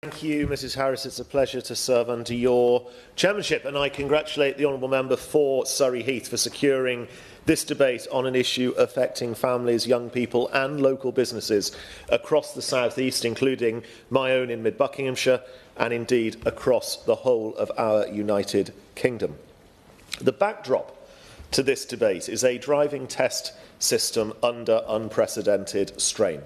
Thank you, Mrs Harris. It's a pleasure to serve under your chairmanship, and I congratulate the honourable member for Surrey Heath for securing this debate on an issue affecting families, young people and local businesses across the South East, including my own in mid-Buckinghamshire and indeed across the whole of our United Kingdom. The backdrop to this debate is a driving test system under unprecedented strain.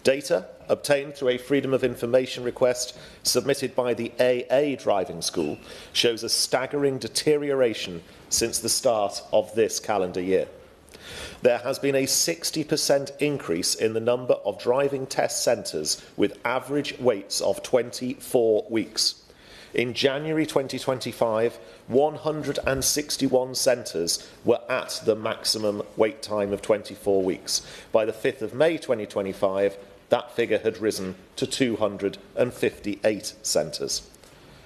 Data obtained through a Freedom of Information request submitted by the AA Driving School shows a staggering deterioration since the start of this calendar year. There has been a 60% increase in the number of driving test centres with average waits of 24 weeks. In January 2025, 161 centres were at the maximum wait time of 24 weeks. By the 5th of May 2025, that figure had risen to 258 centres.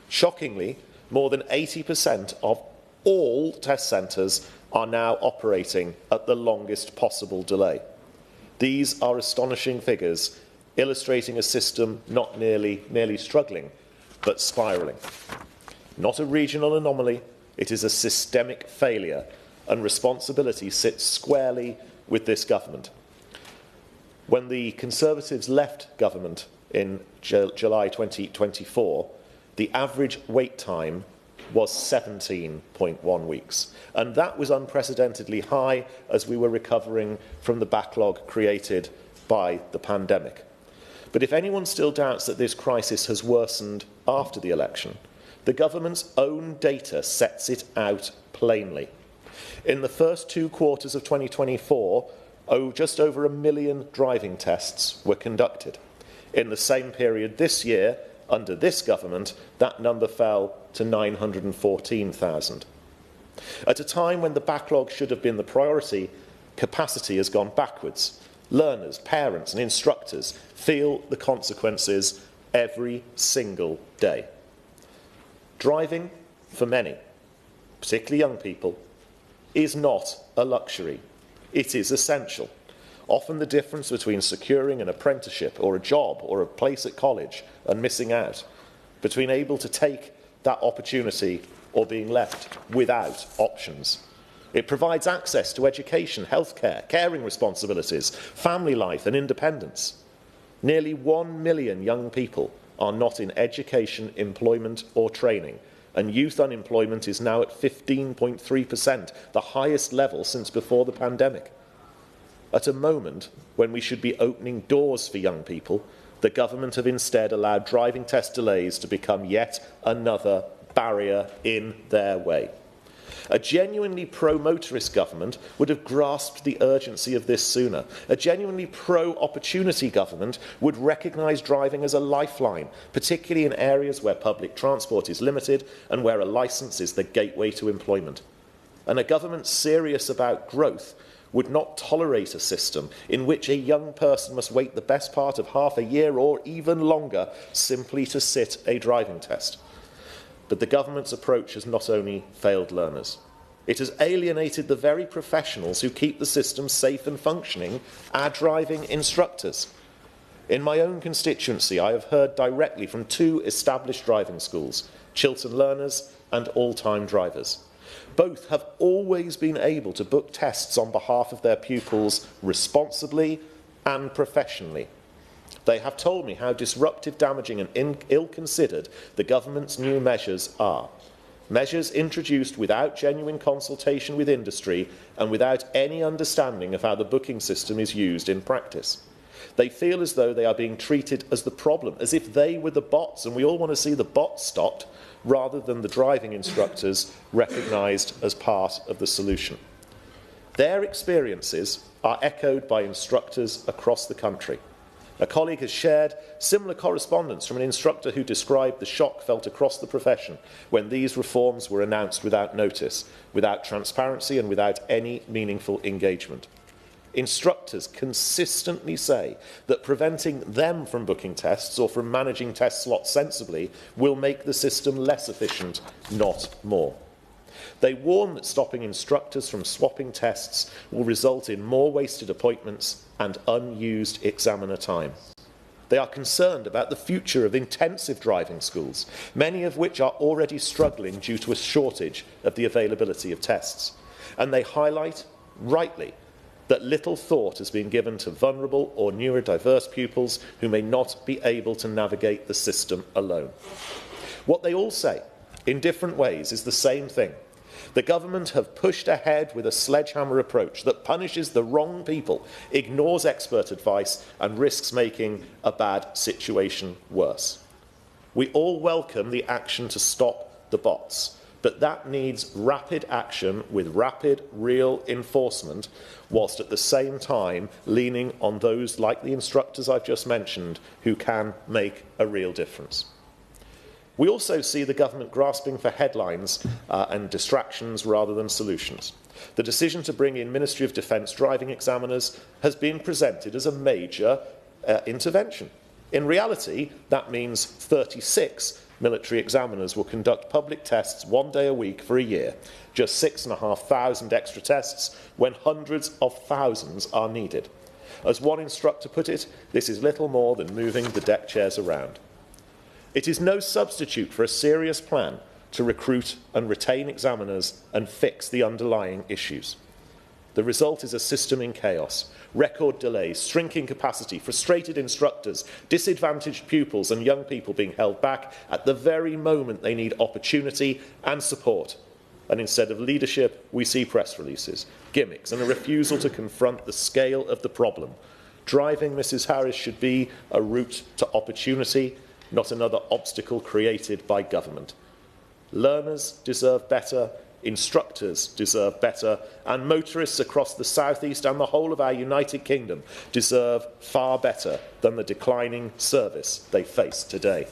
Shockingly, more than 80% of all test centres are now operating at the longest possible delay. These are astonishing figures, illustrating a system not merely struggling, but spiralling. Not a regional anomaly, it is a systemic failure, and responsibility sits squarely with this government. When the Conservatives left government in July 2024, the average wait time was 17.1 weeks, and that was unprecedentedly high as we were recovering from the backlog created by the pandemic. But if anyone still doubts that this crisis has worsened after the election, the government's own data sets it out plainly. In the first 2 quarters of 2024, just over 1 million driving tests were conducted. In the same period this year, under this government, that number fell to 914,000. At a time when the backlog should have been the priority, capacity has gone backwards. Learners, parents and instructors feel the consequences every single day. Driving, for many, particularly young people, is not a luxury. It is essential. Often the difference between securing an apprenticeship or a job or a place at college and missing out, between able to take that opportunity or being left without options. It provides access to education, healthcare, caring responsibilities, family life and independence. Nearly 1 million young people are not in education, employment or training, and youth unemployment is now at 15.3%, the highest level since before the pandemic. At a moment when we should be opening doors for young people, the government have instead allowed driving test delays to become yet another barrier in their way. A genuinely pro-motorist government would have grasped the urgency of this sooner. A genuinely pro-opportunity government would recognise driving as a lifeline, particularly in areas where public transport is limited and where a licence is the gateway to employment. And a government serious about growth would not tolerate a system in which a young person must wait the best part of half a year or even longer simply to sit a driving test. But the government's approach has not only failed learners, it has alienated the very professionals who keep the system safe and functioning, our driving instructors. In my own constituency, I have heard directly from 2 established driving schools, Chiltern Learners and All Time Drivers. Both have always been able to book tests on behalf of their pupils responsibly and professionally. They have told me how disruptive, damaging and ill-considered the government's new measures are. Measures introduced without genuine consultation with industry and without any understanding of how the booking system is used in practice. They feel as though they are being treated as the problem, as if they were the bots and we all want to see the bots stopped, rather than the driving instructors recognised as part of the solution. Their experiences are echoed by instructors across the country. A colleague has shared similar correspondence from an instructor who described the shock felt across the profession when these reforms were announced without notice, without transparency and without any meaningful engagement. Instructors consistently say that preventing them from booking tests or from managing test slots sensibly will make the system less efficient, not more. They warn that stopping instructors from swapping tests will result in more wasted appointments and unused examiner time. They are concerned about the future of intensive driving schools, many of which are already struggling due to a shortage of the availability of tests. And they highlight, rightly, that little thought has been given to vulnerable or neurodiverse pupils who may not be able to navigate the system alone. What they all say, in different ways, is the same thing. The government have pushed ahead with a sledgehammer approach that punishes the wrong people, ignores expert advice, and risks making a bad situation worse. We all welcome the action to stop the bots, but that needs rapid action with rapid, real enforcement, whilst at the same time leaning on those like the instructors I've just mentioned who can make a real difference. We also see the government grasping for headlines and distractions rather than solutions. The decision to bring in Ministry of Defence driving examiners has been presented as a major intervention. In reality, that means 36 military examiners will conduct public tests 1 day a week for a year, just 6,500 extra tests when hundreds of thousands are needed. As one instructor put it, this is little more than moving the deck chairs around. It is no substitute for a serious plan to recruit and retain examiners and fix the underlying issues. The result is a system in chaos, record delays, shrinking capacity, frustrated instructors, disadvantaged pupils and young people being held back at the very moment they need opportunity and support. And instead of leadership, we see press releases, gimmicks and a refusal to confront the scale of the problem. Driving, Mrs. Harris, should be a route to opportunity, not another obstacle created by government. Learners deserve better, instructors deserve better, and motorists across the South East and the whole of our United Kingdom deserve far better than the declining service they face today.